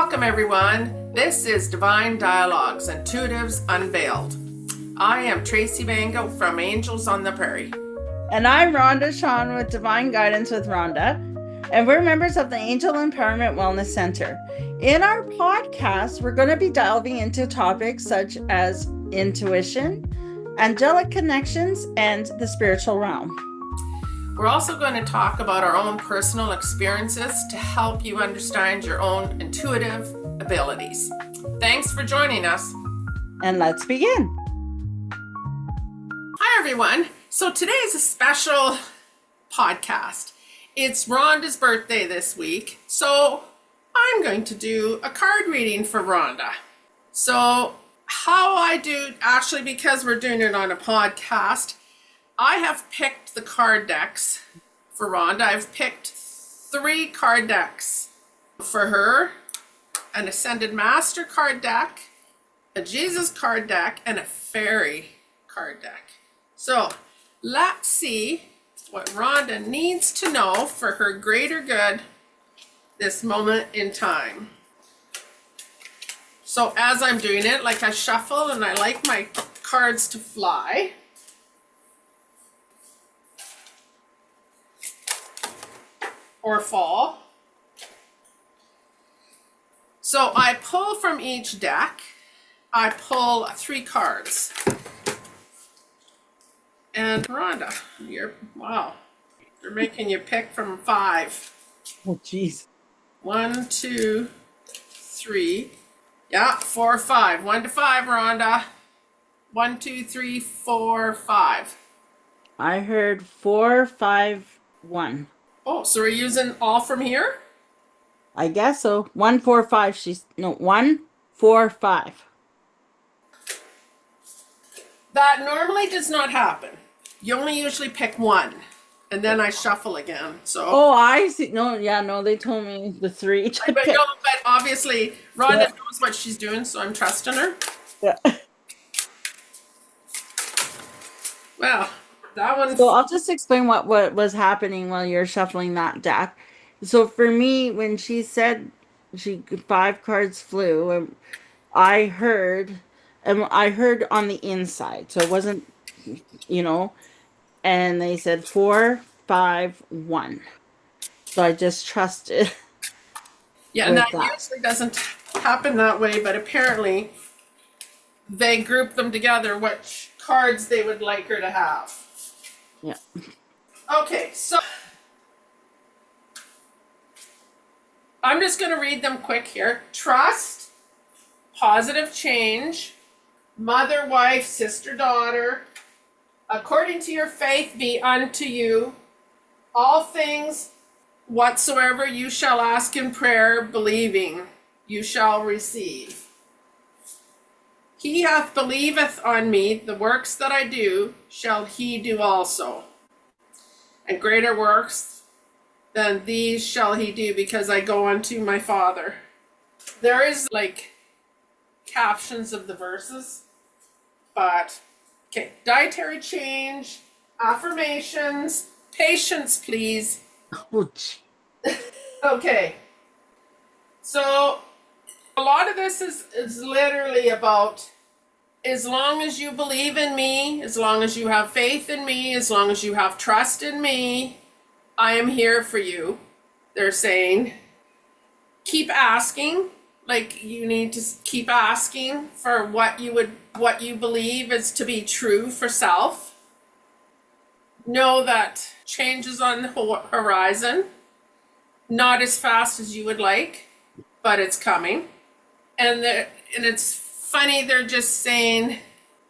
Welcome everyone. This is Divine Dialogues, Intuitives Unveiled. I am Tracey Mango from Angels on the Prairie. And I'm Rhonda Sean with Divine Guidance with Rhonda. And we're members of the Angel Empowerment Wellness Center. In our podcast, we're going to be delving into topics such as intuition, angelic connections, and the spiritual realm. We're also going to talk about our own personal experiences to help you understand your own intuitive abilities. Thanks for joining us. And let's begin. Hi everyone. So today is a special podcast. It's Rhonda's birthday this week, so I'm going to do a card reading for Rhonda. So how I do, actually because we're doing it on a podcast, I have picked the card decks for Rhonda. I've picked 3 card decks for her, an Ascended Master card deck, a Jesus card deck, and a Fairy card deck. So let's see what Rhonda needs to know for her greater good this moment in time. So as I'm doing it, like I shuffle and I like my cards to fly. Or fall. So I pull from each deck. I pull 3 cards. And Rhonda, you're making you pick from 5. Oh, geez. 1, 2, 3. Yeah, 4, 5. 1 to 5, Rhonda. 1, 2, 3, 4, 5. I heard 4, 5, 1. Oh, so we're using all from here? I guess so. 1, 4, 5. 1, 4, 5. That normally does not happen. You only usually pick 1, and then I shuffle again. So. Oh, I see. No, they told me the 3 to But pick. no, but obviously Rhonda knows what she's doing, so I'm trusting her. Yeah. Well, that one. So I'll just explain what was happening while you're shuffling that deck. So for me, when she said 5 cards flew, I heard on the inside. So it wasn't, and they said 4, 5, 1. So I just trusted. Yeah, and that usually doesn't happen that way, but apparently they group them together, which cards they would like her to have. Yeah. Okay, so I'm just going to read them quick here. Trust, positive change, mother, wife, sister, daughter. According to your faith be unto you. All things whatsoever you shall ask in prayer, believing, you shall receive. He hath believeth on me, the works that I do, shall he do also. And greater works than these shall he do, because I go unto my Father. There is like captions of the verses, but okay. Dietary change, affirmations, patience, please. Oh, gee. Okay. So a lot of this is literally about, as long as you believe in me, as long as you have faith in me, as long as you have trust in me, I am here for you. They're saying, keep asking. Like, you need to keep asking for what you believe is to be true for self. Know that change is on the horizon. Not as fast as you would like, but it's coming. And it's funny, they're just saying,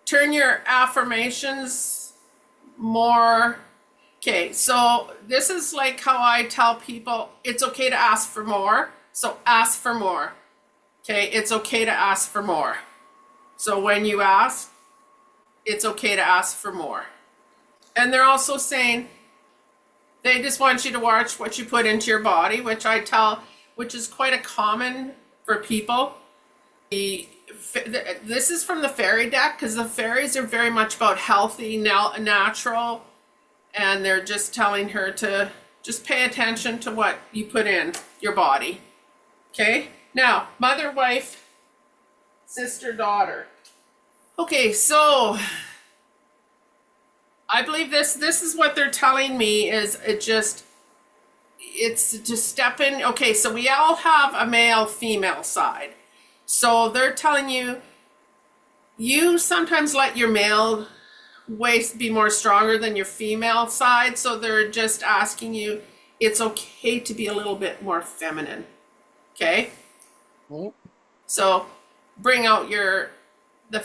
turn your affirmations more. Okay, so this is like how I tell people, it's okay to ask for more. So ask for more. Okay, it's okay to ask for more. So when you ask, it's okay to ask for more. And they're also saying, they just want you to watch what you put into your body, which is quite a common for people. This is from the fairy deck, because the fairies are very much about healthy, natural, and they're just telling her to just pay attention to what you put in your body. Okay? Now, mother, wife, sister, daughter. Okay, so I believe this is what they're telling me is it's to step in. Okay, so we all have a male female side. So they're telling you you sometimes let your male waist be more stronger than your female side, so they're just asking you it's okay to be a little bit more feminine. Okay? Right. So bring out the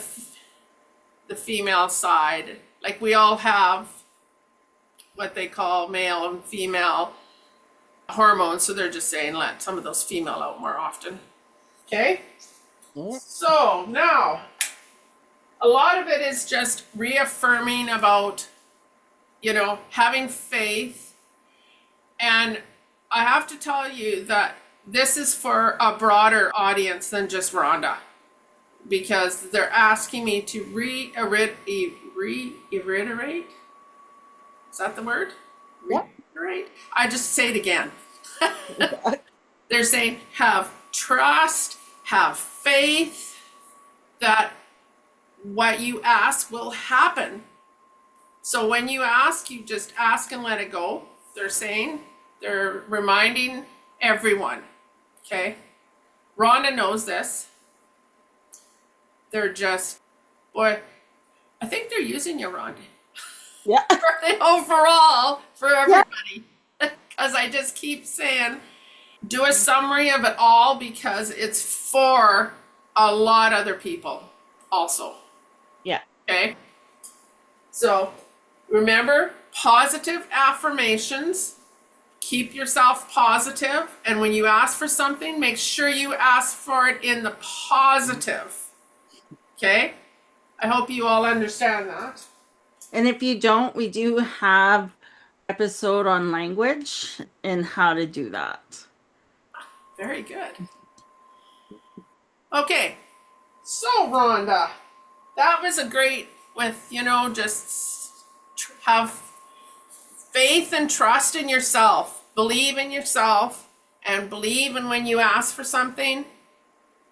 female side. Like we all have what they call male and female hormones, so they're just saying let some of those female out more often. Okay? Yeah. So now a lot of it is just reaffirming about, having faith. And I have to tell you that this is for a broader audience than just Rhonda, because they're asking me to reiterate. Is that the word? Yep. Reiterate? I just say it again. They're saying have trust, have faith that what you ask will happen. So when you ask, you just ask and let it go. They're reminding everyone. Okay? Rhonda knows this. They're just, boy, I think they're using you, Rhonda. Yeah. For the overall, for everybody. Because I just keep saying, do a summary of it all because it's for a lot of other people also. Yeah. Okay? So remember, positive affirmations. Keep yourself positive, and when you ask for something, make sure you ask for it in the positive. Okay? I hope you all understand that. And if you don't, we do have episode on language and how to do that. Very good. Okay. So, Rhonda, that was a great with, just have faith and trust in yourself. Believe in yourself and believe in when you ask for something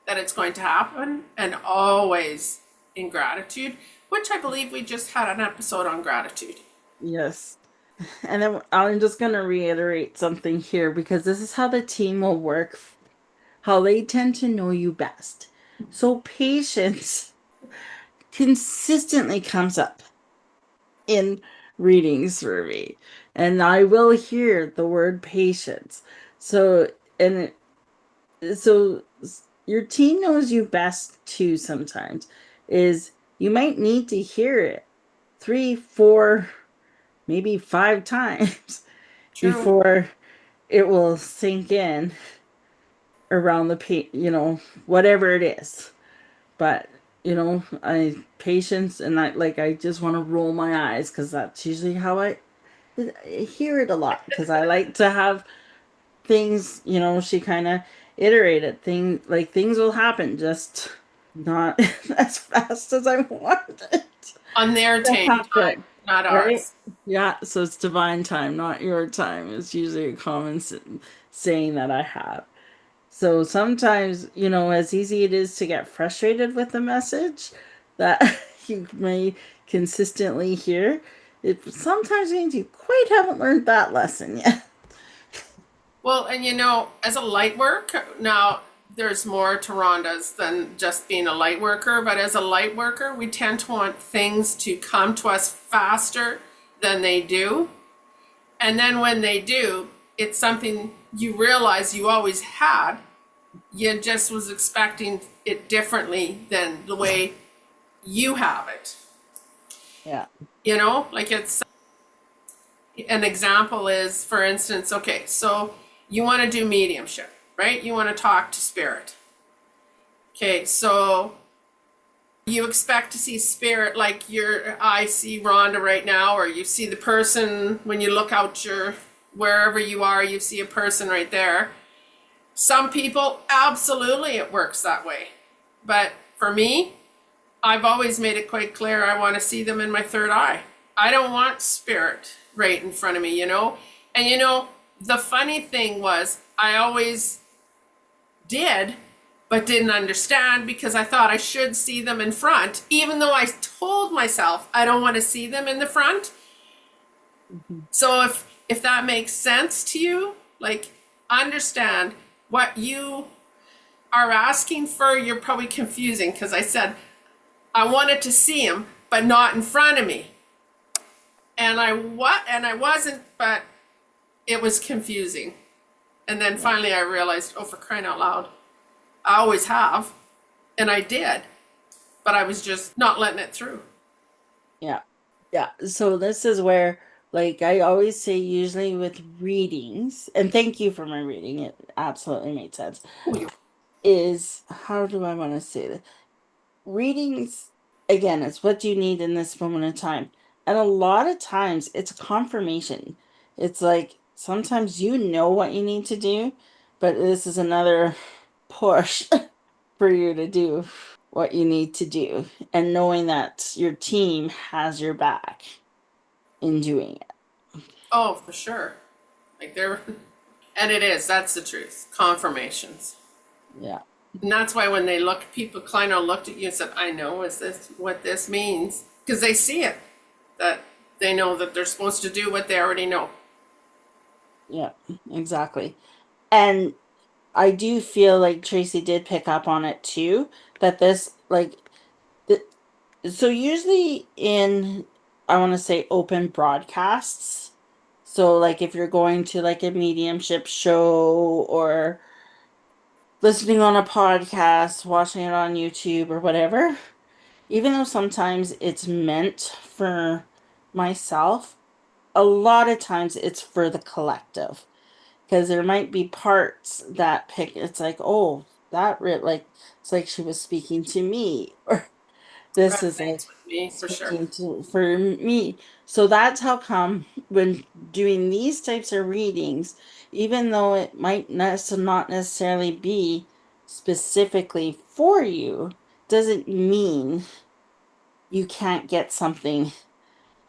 that it's going to happen, and always in gratitude, which I believe we just had an episode on gratitude. Yes. And then I'm just going to reiterate something here because this is how the team will work, how they tend to know you best. So patience consistently comes up in readings for me, and I will hear the word patience. So, and so your team knows you best too sometimes, is you might need to hear it 3, 4, maybe 5 times True. before it will sink in around whatever it is. But I patience, and I just want to roll my eyes because that's usually how I hear it a lot, because I like to have things, she kind of iterated things will happen, just not as fast as I want it On their to time, happen. not Right? ours. Yeah, so it's divine time, not your time. It's usually a common saying that I have. So sometimes, as easy it is to get frustrated with the message that you may consistently hear, it sometimes means you quite haven't learned that lesson yet. Well, and as a light work, now there's more to Rhonda's than just being a light worker, but as a light worker, we tend to want things to come to us faster than they do. And then when they do, it's something you realize you always had. You just was expecting it differently than the way you have it. Yeah. Like it's an example is, for instance, okay, so you want to do mediumship, right? You want to talk to spirit. Okay, so you expect to see spirit like I see Rhonda right now, or you see the person when you look out wherever you are, you see a person right there. Some people, absolutely it works that way. But for me, I've always made it quite clear I want to see them in my third eye. I don't want spirit right in front of me, And the funny thing was, I always did, but didn't understand because I thought I should see them in front, even though I told myself I don't want to see them in the front. So if that makes sense to you, like, understand what you are asking for. You're probably confusing because I said I wanted to see him, but not in front of me. And I wasn't, but it was confusing. And then finally I realized, oh, for crying out loud, I always have, and I did, but I was just not letting it through. Yeah. So this is where, like I always say, usually with readings, and thank you for my reading, it absolutely made sense, is, how do I want to say this? Readings, again, it's what you need in this moment of time. And a lot of times it's confirmation. It's like sometimes you know what you need to do, but this is another push for you to do what you need to do, and knowing that your team has your back in doing it. Oh, for sure. Like and that's the truth. Confirmations. Yeah. And that's why when people kind of looked at you and said, I know, is this what this means? Because they see it, that they know that they're supposed to do what they already know. Yeah, exactly. And I do feel like Tracey did pick up on it too, that this, like, so usually in, I want to say, open broadcasts, so like if you're going to like a mediumship show or listening on a podcast, watching it on YouTube or whatever, even though sometimes it's meant for myself, a lot of times it's for the collective. Because there might be parts that it's like, oh, like, it's like she was speaking to me, or this is like Resonates with me, for sure. speaking for me. So that's how come when doing these types of readings, even though it might not necessarily be specifically for you, doesn't mean you can't get something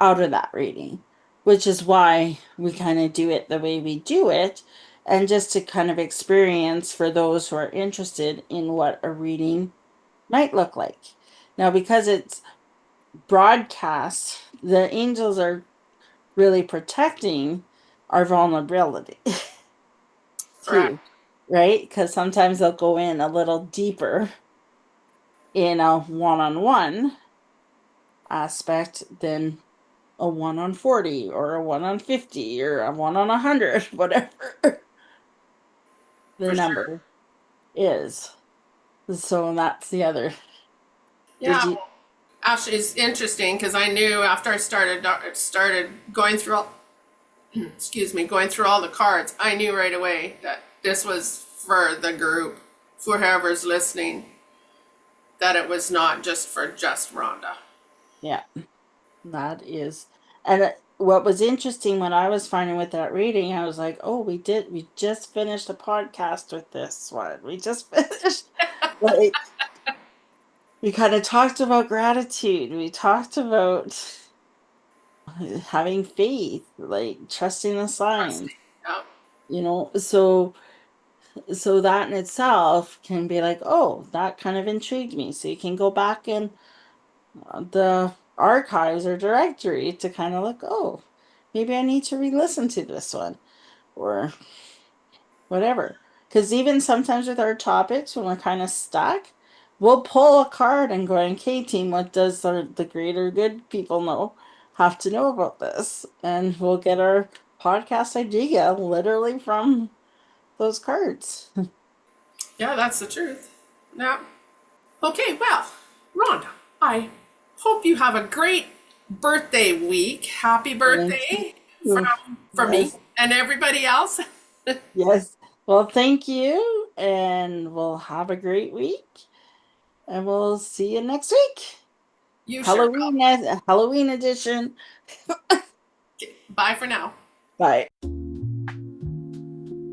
out of that reading, which is why we kind of do it the way we do it, and just to kind of experience for those who are interested in what a reading might look like. Now, because it's broadcast, the angels are really protecting our vulnerability Correct. too, right? Because sometimes they'll go in a little deeper in a one-on-one aspect than a 1 on 40 or a 1 on 50 or a 1 on 100, whatever the For number sure. is. So that's the other. Did Yeah. you? Actually, it's interesting because I knew after I started going through all, going through all the cards, I knew right away that this was for the group, for whoever's listening, that it was not just for just Rhonda. Yeah, that is. And what was interesting when I was finding with that reading, I was like, oh, we just finished a podcast with this one. We just finished. Like, we kind of talked about gratitude. We talked about having faith, like trusting the signs, Yeah. so that in itself can be like, oh, that kind of intrigued me. So you can go back in the archives or directory to kind of look, oh, maybe I need to re-listen to this one or whatever. Because even sometimes with our topics, when we're kind of stuck, we'll pull a card and go, okay, team, what does the greater good people have to know about this? And we'll get our podcast idea literally from those cards. Yeah, that's the truth. Yeah. Okay, well, Rhonda, I hope you have a great birthday week. Happy Thank birthday you. for me Yes. and everybody else. Yes. Well, thank you, and we'll have a great week, and we'll see you next week. You sure will. Halloween edition. Okay, bye for now. Bye.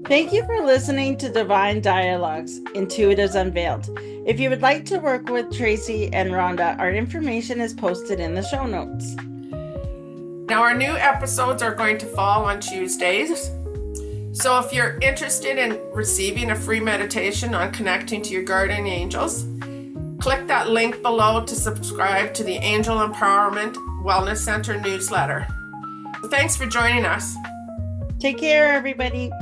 Thank you for listening to Divine Dialogues, Intuitives Unveiled. If you would like to work with Tracey and Rhonda, our information is posted in the show notes. Now, our new episodes are going to fall on Tuesdays. So if you're interested in receiving a free meditation on connecting to your guardian angels, click that link below to subscribe to the Angel Empowerment Wellness Center newsletter. Thanks for joining us. Take care, everybody.